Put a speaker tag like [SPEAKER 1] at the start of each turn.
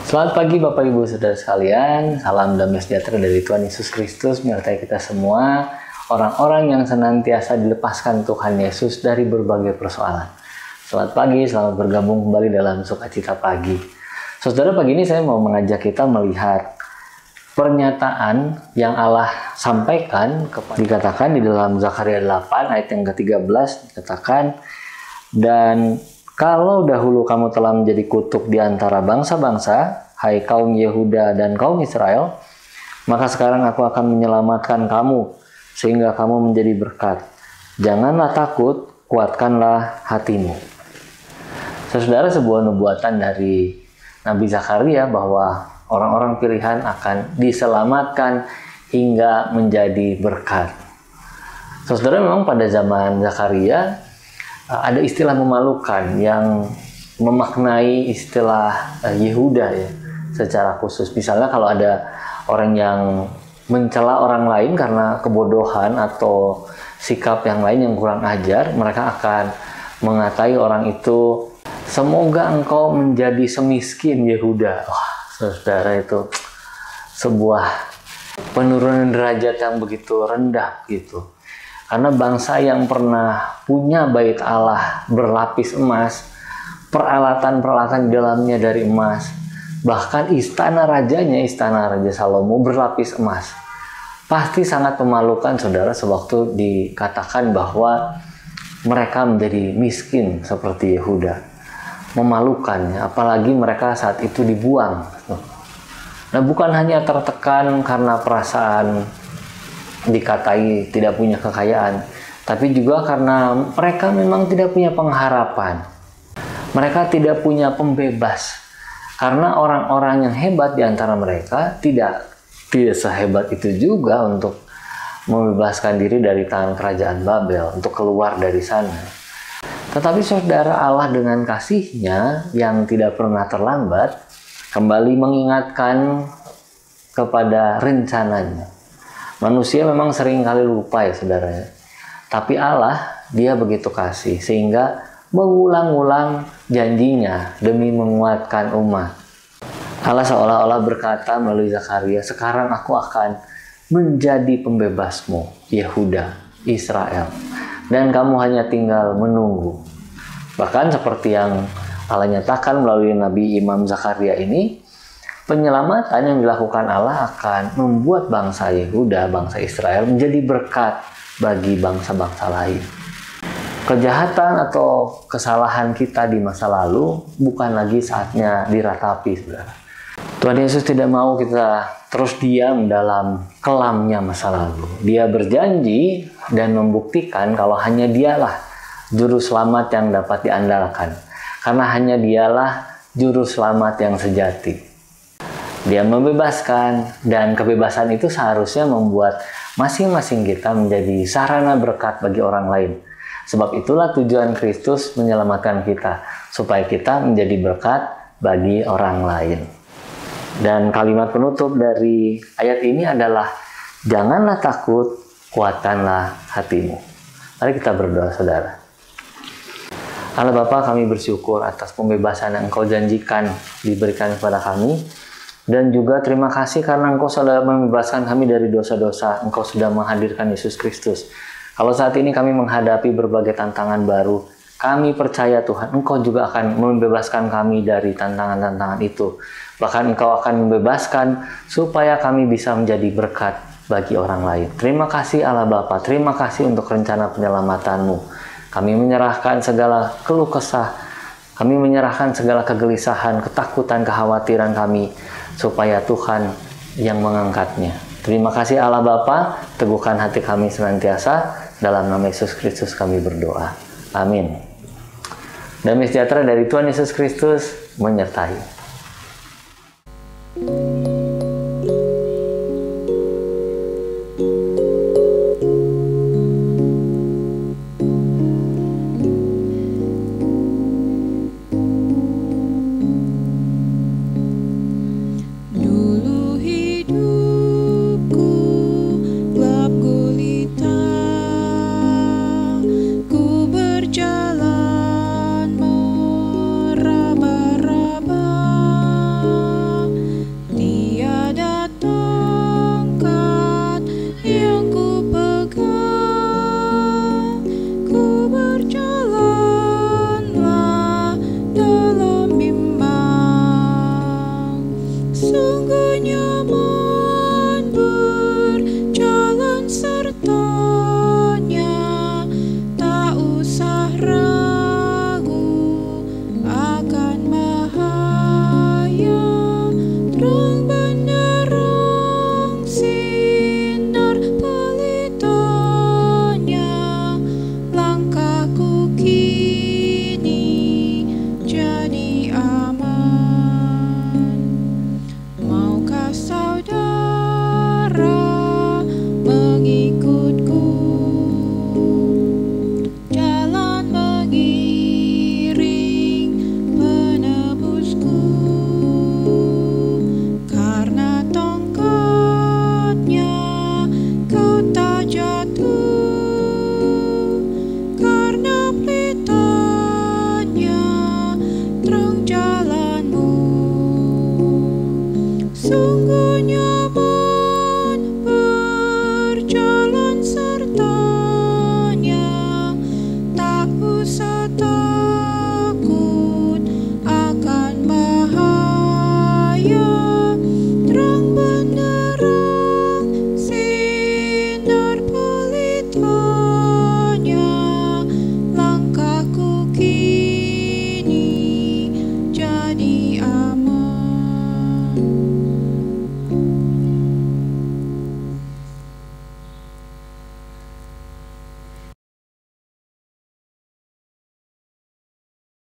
[SPEAKER 1] Selamat pagi Bapak Ibu Saudara sekalian, salam damai sejahtera dari Tuhan Yesus Kristus menyertai kita semua, orang-orang yang senantiasa dilepaskan Tuhan Yesus dari berbagai persoalan. Selamat pagi, selamat bergabung kembali dalam Sukacita Pagi. Saudara, pagi ini saya mau mengajak kita melihat pernyataan yang Allah sampaikan, dikatakan di dalam Zakaria 8 ayat yang ke-13, dikatakan, dan kalau dahulu kamu telah menjadi kutuk di antara bangsa-bangsa, hai kaum Yehuda dan kaum Israel, maka sekarang aku akan menyelamatkan kamu, sehingga kamu menjadi berkat. Janganlah takut, kuatkanlah hatimu. Saudara, sebuah nubuatan dari Nabi Zakaria bahwa orang-orang pilihan akan diselamatkan hingga menjadi berkat. Saudara, memang pada zaman Zakaria, ada istilah memalukan yang memaknai istilah Yehuda ya, secara khusus. Misalnya kalau ada orang yang mencela orang lain karena kebodohan atau sikap yang lain yang kurang ajar, mereka akan mengatai orang itu, semoga engkau menjadi semiskin Yehuda. Wah, saudara, itu sebuah penurunan derajat yang begitu rendah gitu. Karena bangsa yang pernah punya bait Allah berlapis emas, peralatan-peralatan di dalamnya dari emas, bahkan istana rajanya, istana Raja Salomo berlapis emas. Pasti sangat memalukan, saudara, sewaktu dikatakan bahwa mereka menjadi miskin seperti Yehuda. Memalukan, apalagi mereka saat itu dibuang. Nah, bukan hanya tertekan karena perasaan dikatai tidak punya kekayaan, tapi juga karena mereka memang tidak punya pengharapan. Mereka tidak punya pembebas, karena orang-orang yang hebat di antara mereka tidak sehebat itu juga untuk membebaskan diri dari tangan kerajaan Babel, untuk keluar dari sana. Tetapi saudara, Allah dengan kasih-Nya yang tidak pernah terlambat kembali mengingatkan kepada rencananya. Manusia memang sering kali lupa ya saudara ya. Tapi Allah, Dia begitu kasih sehingga mengulang-ulang janjinya demi menguatkan umat. Allah seolah-olah berkata melalui Zakaria, sekarang aku akan menjadi pembebasmu, Yehuda, Israel. Dan kamu hanya tinggal menunggu. Bahkan seperti yang Allah nyatakan melalui Nabi Imam Zakaria ini, penyelamatan yang dilakukan Allah akan membuat bangsa Yehuda, bangsa Israel menjadi berkat bagi bangsa-bangsa lain. Kejahatan atau kesalahan kita di masa lalu bukan lagi saatnya diratapi, saudara. Tuhan Yesus tidak mau kita terus diam dalam kelamnya masa lalu. Dia berjanji dan membuktikan kalau hanya Dialah juru selamat yang dapat diandalkan. Karena hanya Dialah juru selamat yang sejati. Dia membebaskan, dan kebebasan itu seharusnya membuat masing-masing kita menjadi sarana berkat bagi orang lain. Sebab itulah tujuan Kristus menyelamatkan kita, supaya kita menjadi berkat bagi orang lain. Dan kalimat penutup dari ayat ini adalah, janganlah takut, kuatkanlah hatimu. Mari kita berdoa, saudara. Allah Bapa, kami bersyukur atas pembebasan yang Engkau janjikan diberikan kepada kami. Dan juga terima kasih karena Engkau sudah membebaskan kami dari dosa-dosa. Engkau sudah menghadirkan Yesus Kristus. Kalau saat ini kami menghadapi berbagai tantangan baru, kami percaya Tuhan, Engkau juga akan membebaskan kami dari tantangan-tantangan itu. Bahkan Engkau akan membebaskan supaya kami bisa menjadi berkat bagi orang lain. Terima kasih Allah Bapa, terima kasih untuk rencana penyelamatan-Mu. Kami menyerahkan segala keluh kesah, kami menyerahkan segala kegelisahan, ketakutan, kekhawatiran kami, supaya Tuhan yang mengangkatnya. Terima kasih Allah Bapa, teguhkan hati kami senantiasa, dalam nama Yesus Kristus kami berdoa. Amin. Damai sejahtera dari Tuhan Yesus Kristus menyertai.